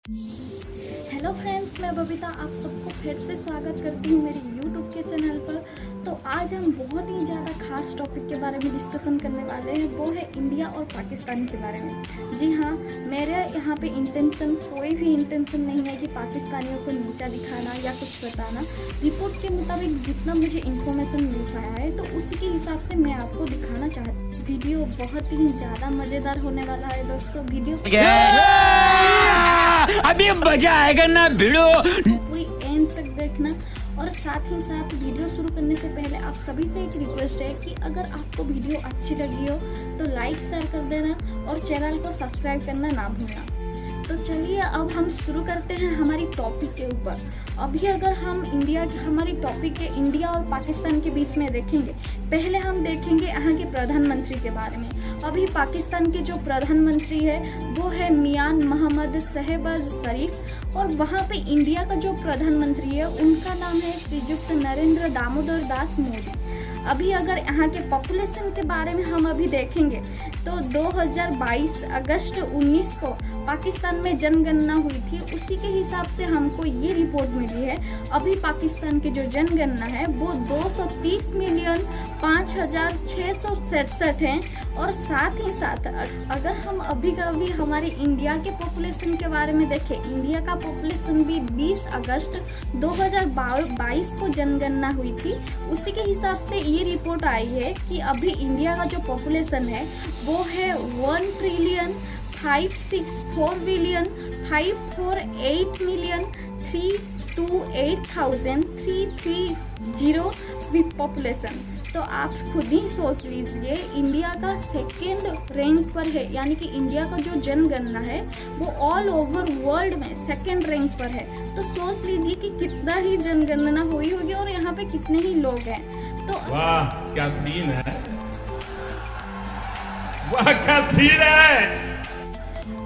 Hello friends, मैं बबीता आप सबको फिर से स्वागत करती हूँ मेरे यूट्यूब के चैनल पर। तो आज हम बहुत ही ज़्यादा खास टॉपिक के बारे में डिस्कशन करने वाले हैं, वो है इंडिया और पाकिस्तान के बारे में। जी हाँ, मेरे यहाँ पे कोई भी इंटेंशन नहीं है कि पाकिस्तानियों को नीचा दिखाना या कुछ बताना। रिपोर्ट के मुताबिक जितना मुझे इन्फॉर्मेशन मिल पाया है तो उसी के हिसाब से मैं आपको दिखाना चाहती हूँ। वीडियो बहुत ही ज़्यादा मज़ेदार होने वाला है दोस्तों। वीडियो अभी मजा आएगा ना भिड़ो। पूरी एंड तक देखना। और साथ ही साथ वीडियो शुरू करने से पहले आप सभी से एक रिक्वेस्ट है कि अगर आपको वीडियो अच्छी लगी हो तो लाइक शेयर कर देना और चैनल को सब्सक्राइब करना ना भूलना। तो चलिए अब हम शुरू करते हैं हमारी टॉपिक के ऊपर। अभी अगर हम हमारी टॉपिक है इंडिया और पाकिस्तान के बीच में देखेंगे, पहले हम देखेंगे यहाँ के प्रधानमंत्री के बारे में। अभी पाकिस्तान के जो प्रधानमंत्री है वो है मियां मोहम्मद शहबाज शरीफ, और वहाँ पे इंडिया का जो प्रधानमंत्री है उनका नाम है श्रीयुक्त नरेंद्र दामोदर दास मोदी। अभी अगर यहाँ के पॉपुलेशन के बारे में हम अभी देखेंगे तो 2022 अगस्त 19 को पाकिस्तान में जनगणना हुई थी, उसी के हिसाब से हमको ये रिपोर्ट मिली है। अभी पाकिस्तान की जो जनगणना है वो 230,05,667 है। और साथ ही साथ अगर हम अभी हमारे इंडिया के पॉपुलेशन के बारे में देखें, इंडिया का पॉपुलेशन भी 20 अगस्त 2022 को जनगणना हुई थी, उसी के हिसाब से ये रिपोर्ट आई है कि अभी इंडिया का जो पॉपुलेशन है वो है 1,564,328,330 विथ पॉपुलेशन। तो आप खुद ही सोच लीजिए, इंडिया का सेकेंड रैंक पर है, यानी कि इंडिया का जो जनगणना है वो ऑल ओवर वर्ल्ड में सेकेंड रैंक पर है। तो सोच लीजिए कि कितना ही जनगणना हुई होगी और यहाँ पे कितने ही लोग हैं। तो वाह क्या सीन है, वाह क्या सीन है।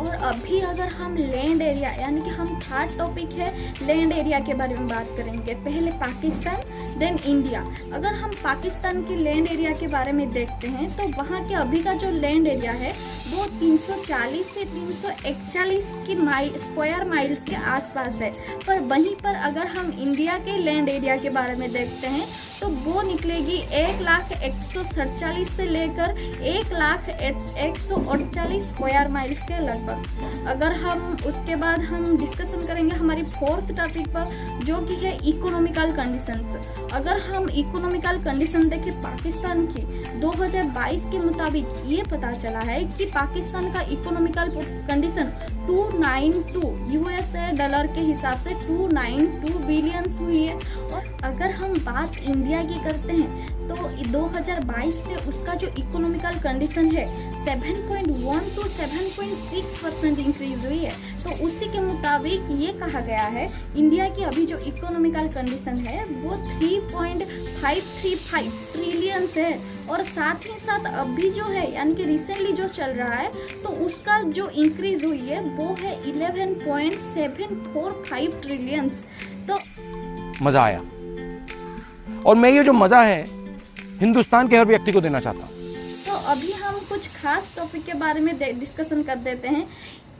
और अभी अगर हम लैंड एरिया, यानी कि हम थर्ड टॉपिक है लैंड एरिया के बारे में बात करेंगे। पहले पाकिस्तान देन इंडिया। अगर हम पाकिस्तान के लैंड एरिया के बारे में देखते हैं तो वहाँ के अभी का जो लैंड एरिया है वो 340 से 341 की स्क्वायर माइल्स के आसपास है। पर वहीं पर अगर हम इंडिया के लैंड एरिया के बारे में देखते हैं तो वो निकलेगी 1,01,47 से लेकर 1,01,48 स्क्वायर माइल्स के लगभग। अगर हम उसके बाद हम डिस्कशन करेंगे हमारी फोर्थ टॉपिक पर, जो कि है इकोनॉमिकल कंडीशंस। अगर हम इकोनॉमिकल कंडीशन देखें पाकिस्तान की 2022 के मुताबिक ये पता चला है कि पाकिस्तान का इकोनॉमिकल कंडीशन 292 यूएसए डॉलर के हिसाब से 292 बिलियंस हुई है। और अगर हम बात इंडिया की करते हैं तो 2022 में उसका जो इकोनॉमिकल कंडीशन है 7.1 to 7.6% इंक्रीज हुई है। तो उसी के मुताबिक ये कहा गया है इंडिया की अभी जो इकोनॉमिकल कंडीशन है वो 3.535 ट्रिलियंस है। और साथ ही साथ अभी जो है यानी कि रिसेंटली जो चल रहा है तो उसका जो इंक्रीज हुई है वो है 11.745 ट्रिलियंस। तो मजा आया, और मैं ये जो मजा है हिंदुस्तान के हर व्यक्ति को देना चाहता हूँ। तो अभी हम कुछ खास टॉपिक के बारे में डिस्कशन कर देते हैं।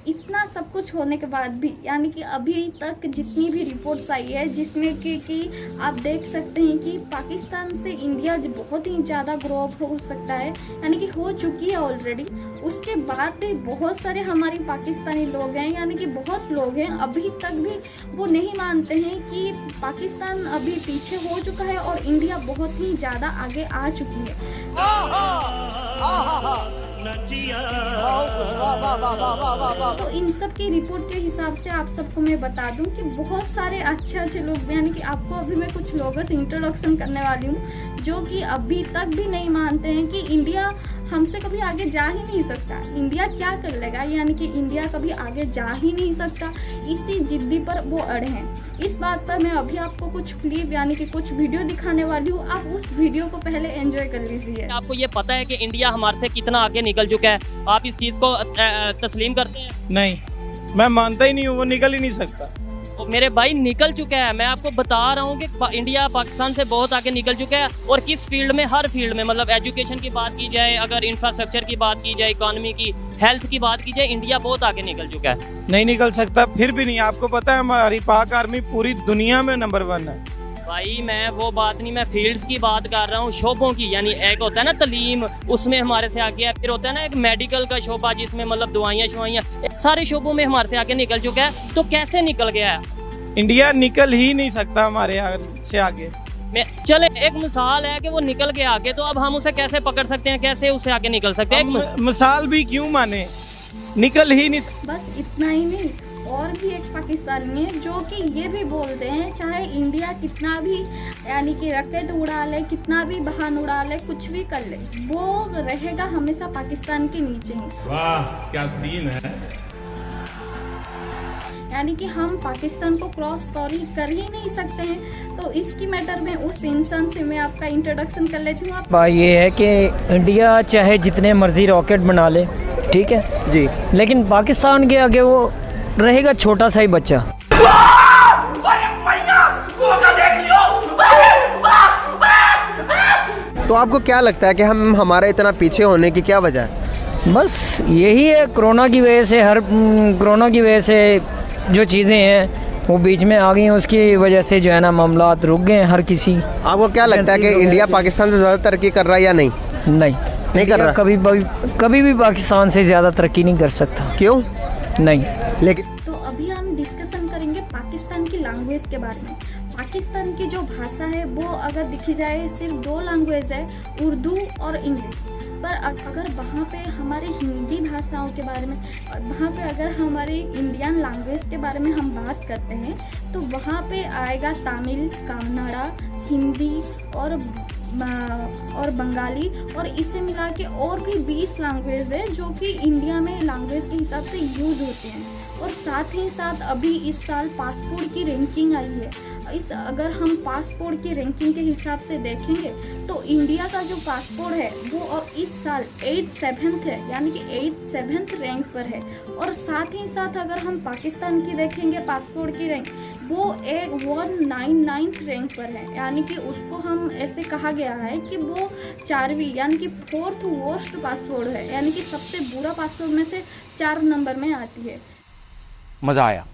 इतना सब कुछ होने के बाद भी, यानी कि अभी तक जितनी भी रिपोर्ट्स आई है जिसमें कि आप देख सकते हैं कि पाकिस्तान से इंडिया बहुत ही ज़्यादा ग्रो अप हो सकता है, यानी कि हो चुकी है ऑलरेडी। उसके बाद भी बहुत सारे हमारे पाकिस्तानी लोग हैं, यानी कि बहुत लोग हैं अभी तक भी वो नहीं मानते हैं कि पाकिस्तान अभी पीछे हो चुका है और इंडिया बहुत ही ज़्यादा आगे आ चुकी है। तो इन सब की रिपोर्ट के हिसाब से आप सबको मैं बता दूं कि बहुत सारे अच्छे लोग, यानी कि आपको अभी मैं कुछ लोगों से इंट्रोडक्शन करने वाली हूँ जो कि अभी तक भी नहीं मानते हैं कि इंडिया हमसे कभी आगे जा ही नहीं सकता। इंडिया क्या कर लेगा, यानी कि इंडिया कभी आगे जा ही नहीं सकता, इसी जिद्दी पर वो अड़े हैं। इस बात पर मैं अभी आपको कुछ क्लिप यानी कि कुछ वीडियो दिखाने वाली हूँ, आप उस वीडियो को पहले एंजॉय कर लीजिए। आपको ये पता है कि इंडिया हमारे से कितना आगे निकल चुका है, आप इस चीज़ को तस्लीम करते हैं? नहीं, मैं मानता ही नहीं हूँ, वो निकल ही नहीं सकता। मेरे भाई निकल चुका है। मैं आपको बता रहा हूँ कि इंडिया पाकिस्तान से बहुत आगे निकल चुका है। और किस फील्ड में, हर फील्ड में, मतलब एजुकेशन की बात की जाए, अगर इंफ्रास्ट्रक्चर की बात की जाए, इकोनॉमी की, हेल्थ की बात की जाए, इंडिया बहुत आगे निकल चुका है। नहीं निकल सकता फिर भी नहीं। आपको पता है हमारी पाक आर्मी पूरी दुनिया में नंबर 1 है। भाई मैं वो बात नहीं, मैं फील्ड्स की बात कर रहा हूँ, शोबों की। यानी एक होता है ना तलीम, उसमें हमारे से आगे है। फिर होता है ना एक मेडिकल का शोबा, जिसमें मतलब दवाइयाँ शवाइयाँ, सारे शोबों में हमारे से आगे निकल चुका है। तो कैसे निकल गया है? इंडिया निकल ही नहीं सकता हमारे से आगे। मैं चले एक मिसाल है कि वो निकल गया आगे, तो अब हम उसे कैसे पकड़ सकते हैं, कैसे उससे आगे निकल सकते हैं? मिसाल भी क्यों माने, निकल ही नहीं। बस इतना ही नहीं, और भी एक पाकिस्तानी है जो कि ये भी बोलते हैं चाहे इंडिया कितना भी यानी कि रॉकेट उड़ा ले, कितना भी वाहन उड़ा ले, कुछ भी कर ले, वो रहेगा हमेशा पाकिस्तान के नीचे ही। वाह क्या सीन है। यानी कि हम पाकिस्तान को क्रॉस कर ही नहीं सकते हैं। तो इसकी मैटर में उस इंसान से मैं आपका इंट्रोडक्शन कर लेती हूँ। बात ये है कि इंडिया चाहे जितने मर्जी रॉकेट बना ले, ठीक है जी, लेकिन पाकिस्तान के आगे वो रहेगा छोटा सा ही बच्चा। तो आपको क्या लगता है कि हम हमारे इतना पीछे होने की क्या वजह है? बस यही है, कोरोना की वजह से जो चीज़ें हैं वो बीच में आ गई हैं, उसकी वजह से जो है ना मामलात रुक गए हैं हर किसी। आपको क्या लगता है कि इंडिया पाकिस्तान से ज़्यादा तरक्की कर रहा है या नहीं? नहीं कर रहा। कभी भी पाकिस्तान से ज़्यादा तरक्की नहीं कर सकता। क्यों नहीं। लेकिन तो अभी हम डिस्कशन करेंगे पाकिस्तान की लैंग्वेज के बारे में। पाकिस्तान की जो भाषा है वो अगर देखी जाए सिर्फ 2 लैंग्वेज है, उर्दू और इंग्लिश। पर अगर वहाँ पे हमारे हिंदी भाषाओं के बारे में, वहाँ पे अगर हमारे इंडियन लैंग्वेज के बारे में हम बात करते हैं तो वहाँ पे आएगा तमिल, कन्नड़ा, हिंदी और बंगाली, और इसे मिला के और भी 20 लैंग्वेज है जो कि इंडिया में लैंग्वेज के हिसाब से यूज होते हैं। और साथ ही साथ अभी इस साल पासपोर्ट की रैंकिंग आई है। अगर हम पासपोर्ट की रैंकिंग के हिसाब से देखेंगे तो इंडिया का जो पासपोर्ट है वो अब इस साल 87th है, यानी कि 87th रैंक पर है। और साथ ही साथ अगर हम पाकिस्तान की देखेंगे पासपोर्ट की रैंक, वो 199th रैंक पर है, यानी कि उसको हम ऐसे कहा गया है कि वो 4वीं यानी कि 4th वर्स्ट पासपोर्ट है, यानी कि सबसे बुरा पासपोर्ट में से 4 नंबर में आती है। मज़ा आया,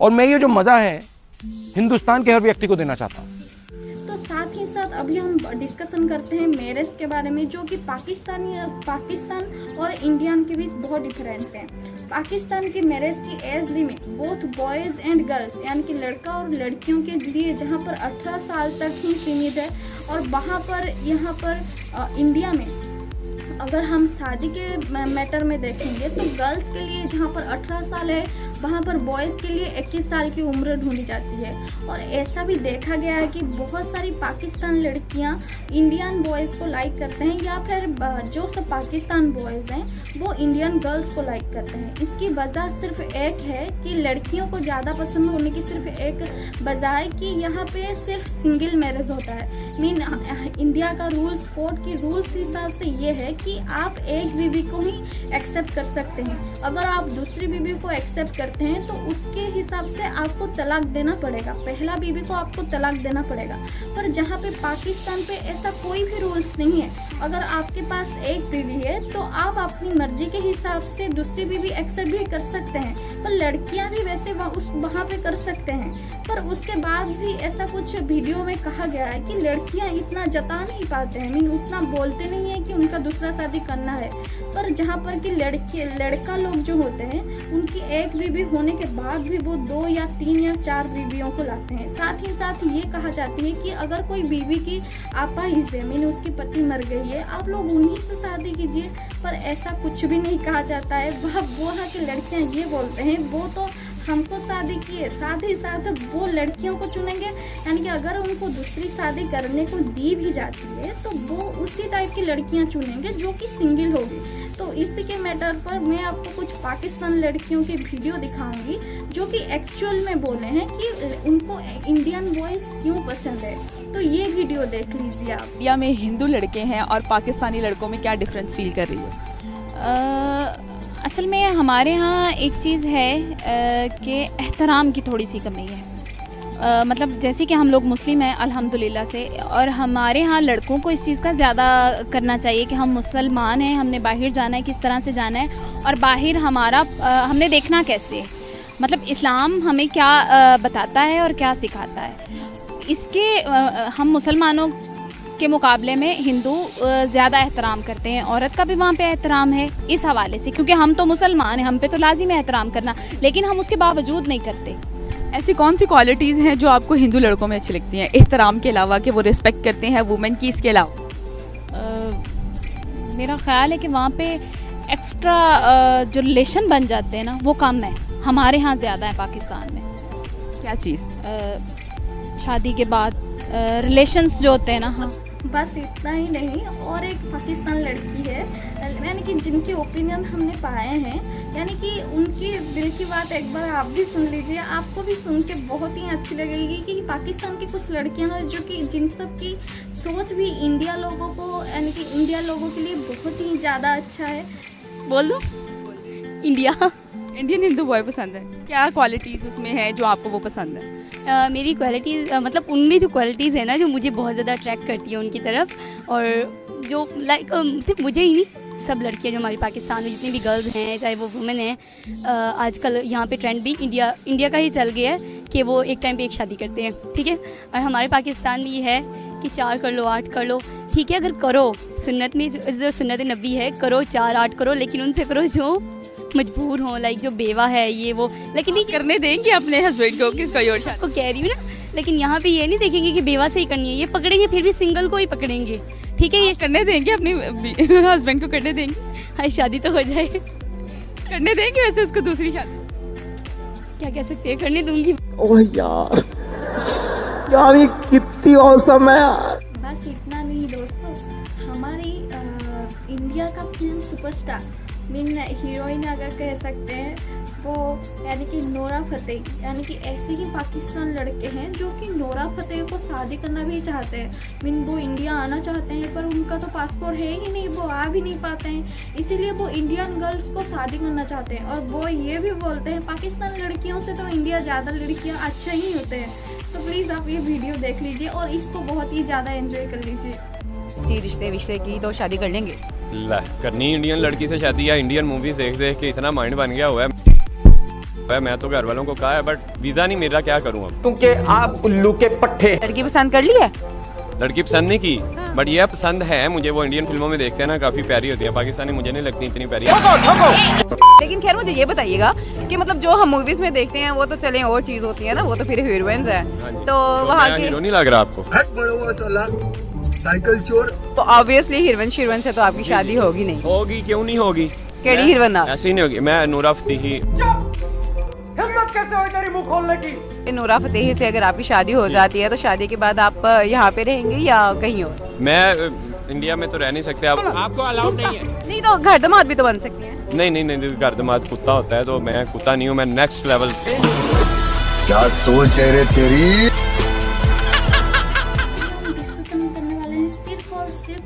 और मैं ये जो मज़ा है हिंदुस्तान के हर व्यक्ति को देना चाहता हूँ। तो साथ ही साथ अभी हम डिस्कशन करते हैं मैरिज के बारे में, जो कि पाकिस्तान और इंडियन के बीच बहुत डिफरेंस है। पाकिस्तान की मैरिज की age limit both boys and girls यानी कि लड़का और लड़कियों के लिए जहाँ पर 18 साल तक ही सीमित है, और वहाँ पर यहाँ पर इंडिया में अगर हम शादी के मैटर में देखेंगे तो गर्ल्स के लिए जहाँ पर 18 साल है वहाँ पर बॉयज़ के लिए 21 साल की उम्र ढूंढी जाती है। और ऐसा भी देखा गया है कि बहुत सारी पाकिस्तान लड़कियाँ इंडियन बॉयज़ को लाइक करते हैं, या फिर जो सब पाकिस्तान बॉयज़ हैं वो इंडियन गर्ल्स को लाइक करते हैं। इसकी वजह सिर्फ एक है कि लड़कियों को ज़्यादा पसंद होने की सिर्फ एक वजह है कि यहाँ पे सिर्फ सिंगल मैरिज होता है। इंडिया का रूल्स, कोर्ट की रूल्स हिसाब से ये है कि आप एक बीवी को ही एक्सेप्ट कर सकते हैं। अगर आप दूसरी बीवी को एक्सेप्ट करते हैं तो उसके हिसाब से आपको तलाक देना पड़ेगा, पहला बीवी को आपको तलाक देना पड़ेगा। पर जहाँ पे पाकिस्तान पे ऐसा कोई भी रूल्स नहीं है। अगर आपके पास एक बीवी है तो आप अपनी मर्जी के हिसाब से दूसरी बीवी एक्सेप्ट भी कर सकते हैं, पर लड़कियां भी वैसे वहाँ पे कर सकते हैं। पर उसके बाद भी ऐसा कुछ वीडियो में कहा गया है कि लड़कियां इतना जता नहीं पाते हैं, उतना बोलते नहीं है कि उनका दूसरा शादी करना है। पर जहाँ पर कि लड़का लोग जो होते हैं उनकी एक बीवी होने के बाद भी वो 2 या 3 या 4 बीवियों को लाते हैं। साथ ही साथ ये कहा जाती है कि अगर कोई बीवी की आपाहिज है, उसकी पति मर गई है, आप लोग उन्हीं से शादी कीजिए। पर ऐसा कुछ भी नहीं कहा जाता है। वो है कि लड़कियां ये बोलते हैं वो तो हमको शादी की है, साथ ही साथ वो लड़कियों को चुनेंगे, यानी कि अगर उनको दूसरी शादी करने को दी भी जाती है तो वो उसी टाइप की लड़कियां चुनेंगे जो कि सिंगल होगी। तो इसी के मैटर पर मैं आपको कुछ पाकिस्तान लड़कियों की वीडियो दिखाऊंगी जो कि एक्चुअल में बोले हैं कि उनको इंडियन बॉयज क्यों पसंद है। तो ये वीडियो देख लीजिए आप। इंडिया में हिंदू लड़के हैं और पाकिस्तानी लड़कों में क्या डिफरेंस फील कर रही है? असल में हमारे यहाँ एक चीज़ है कि एहतराम की थोड़ी सी कमी है। मतलब जैसे कि हम लोग मुस्लिम हैं अल्हम्दुलिल्लाह से, और हमारे यहाँ लड़कों को इस चीज़ का ज़्यादा करना चाहिए कि हम मुसलमान हैं, हमने बाहर जाना है, किस तरह से जाना है और बाहर हमारा हमने देखना कैसे है, मतलब इस्लाम हमें क्या बताता है और क्या सिखाता है। इसके हम मुसलमानों के मुकाबले में हिंदू ज़्यादा एहतराम करते हैं, औरत का भी वहाँ पे एहतराम है इस हवाले से, क्योंकि हम तो मुसलमान हैं, हम पे तो लाजिम है एहतराम करना, लेकिन हम उसके बावजूद नहीं करते। ऐसी कौन सी क्वालिटीज़ हैं जो आपको हिंदू लड़कों में अच्छी लगती हैं, एहतराम के अलावा, कि वो रिस्पेक्ट करते हैं वुमेन की, इसके अलावा? मेरा ख्याल है कि वहाँ पे एक्स्ट्रा जो रिलेशन बन जाते हैं ना वो कम है, हमारे यहाँ ज़्यादा है पाकिस्तान में। क्या चीज़? शादी के बाद रिलेशंस जो होते हैं ना। बस इतना ही नहीं, और एक पाकिस्तान लड़की है, यानी कि जिनकी ओपिनियन हमने पाए हैं, यानी कि उनकी दिल की बात एक बार आप भी सुन लीजिए, आपको भी सुन के बहुत ही अच्छी लगेगी कि पाकिस्तान की कुछ लड़कियां हैं जो कि जिन सब की सोच भी इंडिया लोगों को, यानी कि इंडिया लोगों के लिए बहुत ही ज़्यादा अच्छा है। बोल दो। इंडियन हिंदू बॉय पसंद है। क्या क्वालिटीज़ उसमें है जो आपको वो पसंद है? मेरी क्वालिटीज़ मतलब उनमें जो क्वालिटीज़ है ना जो मुझे बहुत ज़्यादा अट्रैक्ट करती है उनकी तरफ, और जो लाइक सिर्फ मुझे ही नहीं, सब लड़कियां जो हमारे पाकिस्तान में जितनी भी गर्ल्स हैं, चाहे वो वुमेन हैं, आजकल यहाँ पे ट्रेंड भी इंडिया का ही चल गया है कि वो एक टाइम पे एक शादी करते हैं, ठीक है। और हमारे पाकिस्तान में ये है कि 4 कर लो, 8 कर लो, ठीक है। अगर करो, सुन्नत में जो सुन्नत नबी है, करो 4 8 करो, लेकिन उनसे करो जो मजबूर हो, लाइक जो बेवा है ये वो, लेकिन नहीं करने देंगे अपने हस्बैंड को किसका और शादी को, कह रही हूँ ना। लेकिन यहाँ पे ये नहीं देखेंगे कि बेवा से ही करनी है, ये पकड़ेंगे फिर भी सिंगल को ही पकड़ेंगे, ठीक है। ये करने देंगे अपने हस्बैंड को, करने देंगे। हाँ, शादी तो हो जाए, करने देंगे वैसे उसको दूसरी शादी? क्या कह सकते हैं, करने दूंगी। ओह यार ये कितनी औसम है यार। बस इतना नहीं दोस्तों, हमारी इंडिया का फिल्म सुपरस्टार मीन हीरोइन अगर कह सकते हैं वो, यानी कि नोरा फतेही, यानी कि ऐसे ही पाकिस्तान लड़के हैं जो कि नोरा फतेही को शादी करना भी चाहते हैं। मीन वो इंडिया आना चाहते हैं पर उनका तो पासपोर्ट है ही नहीं, वो आ भी नहीं पाते हैं, इसीलिए वो इंडियन गर्ल्स को शादी करना चाहते हैं। और वो ये भी बोलते हैं पाकिस्तान लड़कियों से तो इंडिया ज़्यादा लड़कियाँ अच्छे ही होते हैं। तो प्लीज़ आप ये वीडियो देख लीजिए और इसको बहुत ही ज़्यादा एंजॉय कर लीजिए। रिश्ते की तो शादी कर लेंगे? करनी इंडियन लड़की से शादी या इंडियन मूवीज देख देख के इतना माइंड बन गया हुआ है। मैं तो घर वालों को कहा है बट वीज़ा नहीं मेरा, क्या करूँ अब? क्योंकि आप उल्लू के पट्टे। लड़की पसंद कर ली है? लड़की पसंद नहीं की, बट ये पसंद है मुझे। वो इंडियन फिल्मों में देखते हैं ना, काफ़ी प्यारी होती है। पाकिस्तानी मुझे नहीं लगती इतनी प्यारी। लेकिन खैर मुझे ये बताइएगा कि मतलब जो हम मूवीज में देखते हैं वो तो चले और चीज़ होती है ना, वो तो फिर हीरोइंस है, तो वहाँ के हीरो नहीं लग रहा आपको? साइकिल चोर। तो ऑब्वियसली हीरोइन से तो आपकी शादी होगी नहीं? होगी, क्यों नहीं होगी? केड़ी हीरोइन? ऐसे ही नहीं होगी। मैं नूरा फतेही। हिम्मत कैसे हो तेरी मुंह खोलने की? नूरा फतेही से अगर आपकी शादी हो जाती है तो शादी के बाद आप यहाँ पे रहेंगे या कहीं और? मैं इंडिया में तो रह नहीं सकते। आपको अलाउड नहीं है? नहीं तो घर दामाद भी तो बन सकती है। नहीं, घर दामाद कुत्ता होता है, तो मैं कुत्ता नहीं हूँ, मैं नेक्स्ट लेवल। क्या सोच है रे तेरी?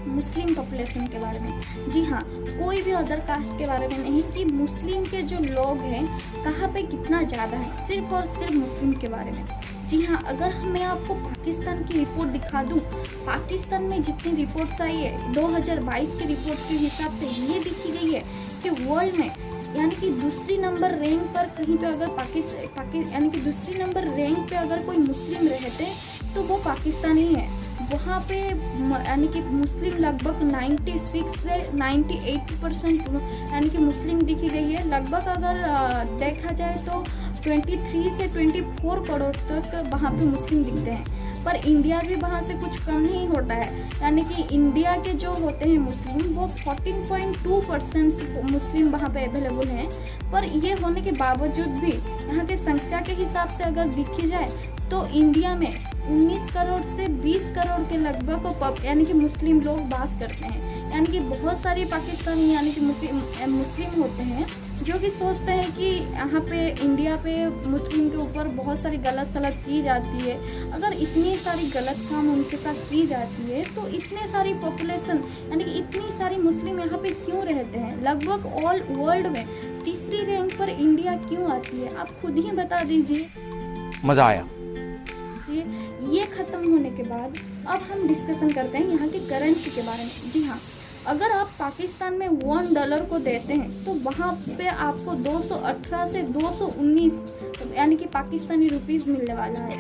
मुस्लिम पॉपुलेशन के बारे में। जी हाँ, कोई भी अदर कास्ट के बारे में नहीं कि मुस्लिम के जो लोग हैं कहाँ पे कितना ज़्यादा है, सिर्फ और सिर्फ मुस्लिम के बारे में। जी हाँ, अगर मैं आपको पाकिस्तान की रिपोर्ट दिखा दूँ, पाकिस्तान में जितनी रिपोर्ट्स आई है 2022 की रिपोर्ट के हिसाब से ये दिखी गई है कि वर्ल्ड में यानी कि दूसरी नंबर रैंक पर कहीं पे अगर यानी कि दूसरी नंबर रैंक पे अगर कोई मुस्लिम रहते तो वो पाकिस्तानी है। वहाँ पे यानी कि मुस्लिम लगभग 96 से 98% यानी कि मुस्लिम दिखी गई है। लगभग अगर देखा जाए तो 23 से 24 करोड़ तक वहाँ पे मुस्लिम दिखते हैं। पर इंडिया भी वहाँ से कुछ कम नहीं होता है, यानी कि इंडिया के जो होते हैं मुस्लिम वो 14.2% मुस्लिम वहाँ पे अवेलेबल हैं। पर ये होने के बावजूद भी यहाँ के संख्या के हिसाब से अगर देखी जाए तो इंडिया में 19 करोड़ से 20 करोड़ के लगभग यानी कि मुस्लिम लोग वास करते हैं। यानी कि बहुत सारे पाकिस्तानी यानी कि मुस्लिम होते हैं जो कि सोचते हैं कि यहाँ पे इंडिया पे मुस्लिम के ऊपर बहुत सारी गलत सलत की जाती है। अगर इतनी सारी गलत काम उनके साथ की जाती है तो इतने सारी पॉपुलेशन यानी कि इतनी सारी मुस्लिम यहाँ पे क्यों रहते हैं? लगभग ऑल वर्ल्ड में तीसरी रैंक पर इंडिया क्यों आती है? आप खुद ही बता दीजिए। मज़ा आया। ये ख़त्म होने के बाद अब हम डिस्कशन करते हैं यहाँ की करेंसी के बारे में। जी हाँ, अगर आप पाकिस्तान में $1 को देते हैं तो वहाँ पे आपको 218 से 219 यानी कि पाकिस्तानी रुपीस मिलने वाला है।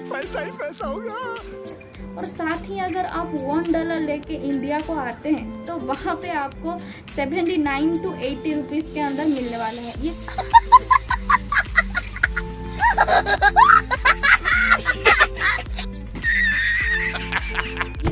पैसा ही पैसा होगा। और साथ ही अगर आप $1 लेके इंडिया को आते हैं तो वहाँ पे आपको 79 to 80 रुपीस के अंदर मिलने वाला है। ये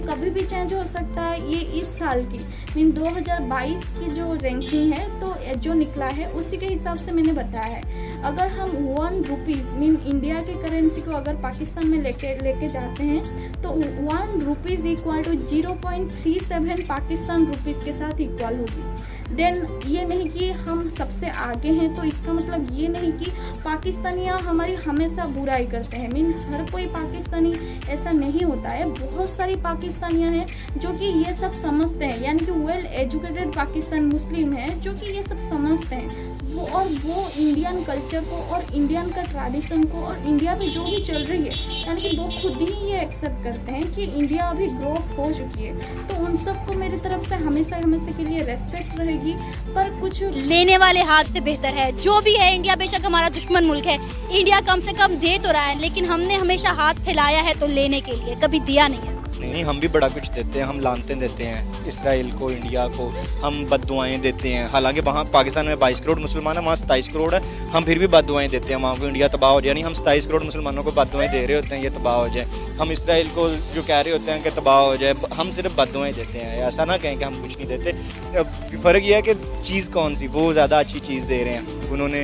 कभी भी चेंज हो सकता है। ये इस साल की 2022 की जो रैंकिंग है तो जो निकला है उसी के हिसाब से मैंने बताया है। अगर हम 1 रुपीज़ इंडिया के करेंसी को अगर पाकिस्तान में लेके जाते हैं तो 1 rupees equal to 0.37 Pakistan rupees के साथ इक्वल होगी। देन ये नहीं कि हम सबसे आगे हैं तो इसका मतलब ये नहीं कि पाकिस्तानियाँ हमारी हमेशा बुराई करते हैं। हर कोई पाकिस्तानी ऐसा नहीं होता है। बहुत सारी पाकिस्तानियाँ हैं जो कि ये सब समझते हैं, यानी कि वेल एजुकेटेड पाकिस्तान मुस्लिम हैं जो कि ये सब समझते हैं वो इंडियन कल्चर को और इंडियन का ट्रेडिशन को और इंडिया में जो भी चल रही है, यानी कि वो खुद ही ये एक्सेप्ट करते हैं कि इंडिया अभी ग्रो हो चुकी है। तो उन सबको मेरी तरफ से हमेशा के लिए रेस्पेक्ट रहेगी। पर कुछ लेने वाले हाथ से बेहतर है। जो भी है, इंडिया बेशक हमारा दुश्मन मुल्क है, इंडिया कम से कम दे तो रहा है, लेकिन हमने हमेशा हाथ फैलाया है तो लेने के लिए, कभी दिया नहीं है। नहीं, हम भी बड़ा कुछ देते हैं। हम लानतें देते हैं इसराइल को, इंडिया को, हम बद्दुआएं देते हैं। हालांकि वहाँ पाकिस्तान में 22 करोड़ मुसलमान है, वहाँ 27 करोड़ है, हम फिर भी बद्दुआएं देते हैं वहाँ को इंडिया तबाह हो जाए। यानी हम 27 करोड़ मुसलमानों को बद्दुआएं दे रहे होते हैं ये तबाह हो जाए। हम इसराइल को जो कह रहे होते हैं कि तबाह हो जाए, हम सिर्फ बद्दुआएं देते हैं। ऐसा ना कहें कि हम कुछ नहीं देते। फ़र्क यह है कि चीज़ कौन सी, वो ज़्यादा अच्छी चीज़ दे रहे हैं। उन्होंने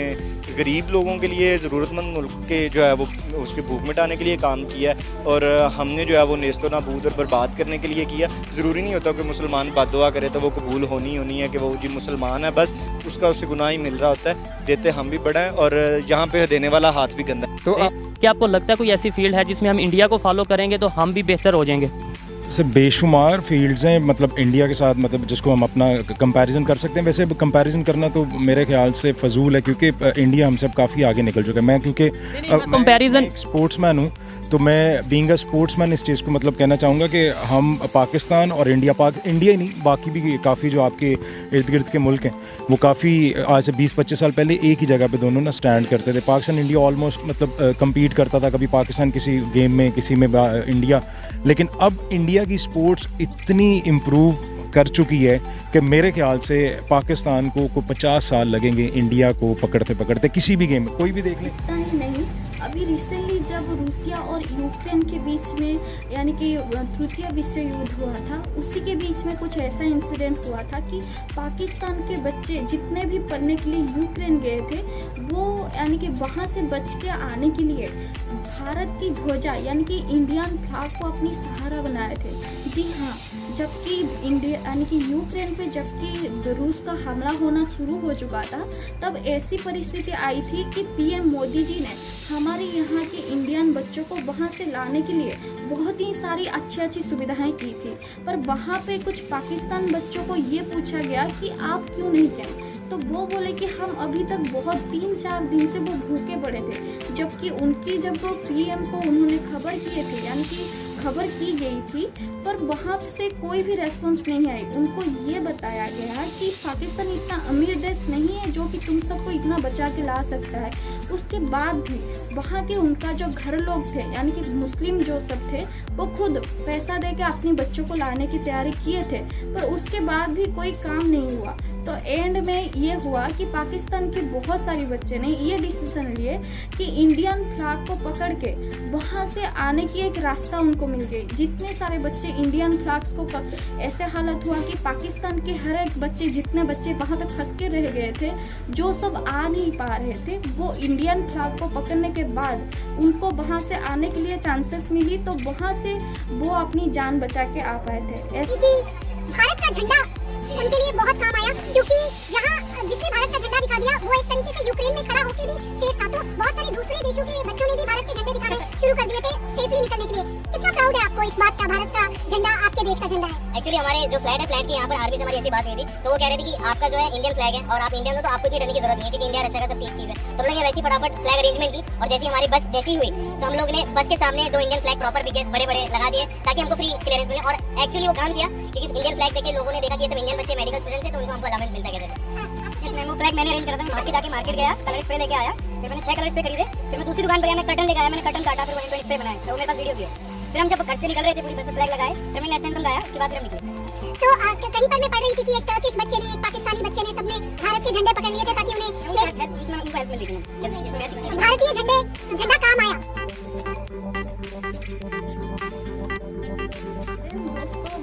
गरीब लोगों के लिए, ज़रूरतमंद मुल्क के जो है वो उसके भूख मिटाने के लिए काम किया है, और हमने जो है वो नेस्तो नाबूद और बर्बाद करने के लिए किया। ज़रूरी नहीं होता कि मुसलमान बद्दुआ करे तो वो कबूल होनी है कि वो जी मुसलमान है, बस उसका उससे गुनाह ही मिल रहा होता है। देते हम भी बड़ा है और यहाँ पे देने वाला हाथ भी गंदा है। तो क्या आपको लगता है कोई ऐसी फील्ड है जिसमें हम इंडिया को फॉलो करेंगे तो हम भी बेहतर हो जाएंगे? से बेशुमार फील्ड्स हैं, मतलब इंडिया के साथ, मतलब जिसको हम अपना कंपैरिजन कर सकते हैं। वैसे कंपैरिजन करना तो मेरे ख्याल से फजूल है, क्योंकि इंडिया हमसे काफ़ी आगे निकल चुका है। मैं क्योंकि कंपैरिजन स्पोर्ट्समैन हूँ, तो मैं बीइंग अ स्पोर्ट्समैन इस चीज़ को मतलब कहना चाहूँगा कि हम पाकिस्तान और इंडिया ही नहीं, बाकी भी काफ़ी जो आपके इर्द गिर्द के मुल्क हैं वो काफ़ी आज से 20-25 साल पहले एक ही जगह पे दोनों ना स्टैंड करते थे। पाकिस्तान इंडिया ऑलमोस्ट मतलब कम्पीट करता था, कभी पाकिस्तान किसी गेम में, किसी में इंडिया। लेकिन अब इंडिया की स्पोर्ट्स इतनी इम्प्रूव कर चुकी है कि मेरे ख्याल से पाकिस्तान को 50 साल लगेंगे इंडिया को पकड़ते किसी भी गेम में, कोई भी देख लें। इतना ही नहीं, अभी रिसेंटली जब रूसिया और यूक्रेन के बीच में यानी कि तृतीय विश्व युद्ध हुआ था, उसी के बीच में कुछ ऐसा इंसिडेंट हुआ था कि पाकिस्तान के बच्चे जितने भी पढ़ने के लिए यूक्रेन गए थे, वो यानी कि वहाँ से बच के आने के लिए भारत की ध्वजा यानी कि इंडियन फ्लैग को अपनी सहारा बनाए थे। जी हाँ, जबकि इंडिया यानी कि यूक्रेन पे जबकि रूस का हमला होना शुरू हो चुका था, तब ऐसी परिस्थिति आई थी कि पीएम मोदी जी ने हमारे यहाँ के इंडियन बच्चों को वहाँ से लाने के लिए बहुत ही सारी अच्छी सुविधाएं की थी। पर वहाँ पे कुछ पाकिस्तान बच्चों को ये पूछा गया कि आप क्यों नहीं गए, तो वो बोले कि हम अभी तक बहुत 3-4 दिन से वो भूखे पड़े थे। जबकि उनकी जब वो पीएम को उन्होंने खबर किए थे, यानी कि खबर की गई थी, पर वहाँ से कोई भी रेस्पॉन्स नहीं आई। उनको ये बताया गया कि पाकिस्तान इतना अमीर देश नहीं है जो कि तुम सबको इतना बचा के ला सकता है। उसके बाद भी वहाँ के उनका जो घर लोग थे यानी कि मुस्लिम जो सब थे, वो खुद पैसा दे के अपने बच्चों को लाने की तैयारी किए थे, पर उसके बाद भी कोई काम नहीं हुआ। तो एंड में ये हुआ कि पाकिस्तान के बहुत सारे बच्चे ने ये डिसीजन लिए कि इंडियन फ्लैग को पकड़ के वहाँ से आने की एक रास्ता उनको मिल गई। जितने सारे बच्चे इंडियन फ्लैग्स को ऐसे हालत हुआ कि पाकिस्तान के हर एक बच्चे, जितने बच्चे वहाँ पे फंस के रह गए थे, जो सब आ नहीं पा रहे थे, वो इंडियन फ्लैग को पकड़ने के बाद उनको वहाँ से आने के लिए चांसेस मिली, तो वहाँ से वो अपनी जान बचा के आ पाए थे। भारत का झंडा उनके लिए बहुत काम आया, क्योंकि जहाँ जिसने भारत का झंडा दिखा दिया वो एक तरीके से यूक्रेन में खड़ा होकर भी सेफ था। तो बहुत सारे दूसरे देशों के बच्चों ने भी भारत के झंडे दिखाने शुरू कर दिए थे सेफली निकलने के लिए। कितना प्राउड है आपको इस बात का, भारत का झंडा आपके देश का झंडा है? एक्चुअली हमारे जो फ्लैट है, फ्लैट की यहाँ पर आर्मी से हमारी ऐसी बात हुई थी, तो वो कह रहे थे कि आपका जो है इंडियन फ्लैग है और आप इंडियन हो तो आपको इतनी डरने की जरूरत नहीं है, क्योंकि इंडिया रक्षा का सब ठीक चीज है। तो हम लोग वैसे ही फटाफट फ्लैग अरेंजमेंट की, और जैसी हमारी बस जैसी हुई तो हम लोग ने बस के सामने 2 इंडियन फ्लैग प्रॉपर पिकेट्स बड़े बड़े लगा दिए ताकि हमको फ्री क्लियरेंस मिले। और एक्चुअली वो काम किया, क्योंकि इंडियन फ्लैग देख के लोगों ने देखा कि ये सब इंडियन बच्चे मेडिकल स्टूडेंट्स हैं, तो उनको हमको अलाउंस मिलता है। वो फ्लैग मैंने अरेंज करा था, मार्केट जाके मार्केट गया, कलर स्प्रे लेके आया, फिर मैंने 6 कलर स्प्रे खरीदे, फिर मैं दूसरी दुकान पर गया, मैं कर्टन लेके आया, मैंने कर्टन काटा, फिर वो स्प्रे बनाया, तो मेरे पास वीडियो भी है। फिर हम जब घर से निकल रहे थे पूरी बस में फ्लैग लगाए, फिर मैंने नेशनल लगाया, उसके बाद फिर हम निकले। तो कहीं पर मैं पढ़ रही थी कि एक टर्किश बच्चे ने, एक पाकिस्तानी बच्चे ने, सबने भारत के झंडे पकड़ लिए थे ताकि उन्हें भारतीय झंडा काम आया।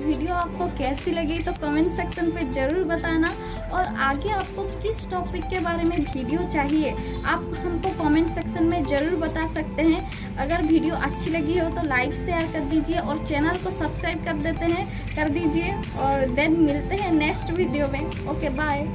वीडियो आपको कैसी लगी तो कमेंट सेक्शन पे ज़रूर बताना, और आगे आपको किस टॉपिक के बारे में वीडियो चाहिए आप हमको कमेंट सेक्शन में ज़रूर बता सकते हैं। अगर वीडियो अच्छी लगी हो तो लाइक शेयर कर दीजिए और चैनल को सब्सक्राइब कर दीजिए, और देन मिलते हैं नेक्स्ट वीडियो में। Okay bye.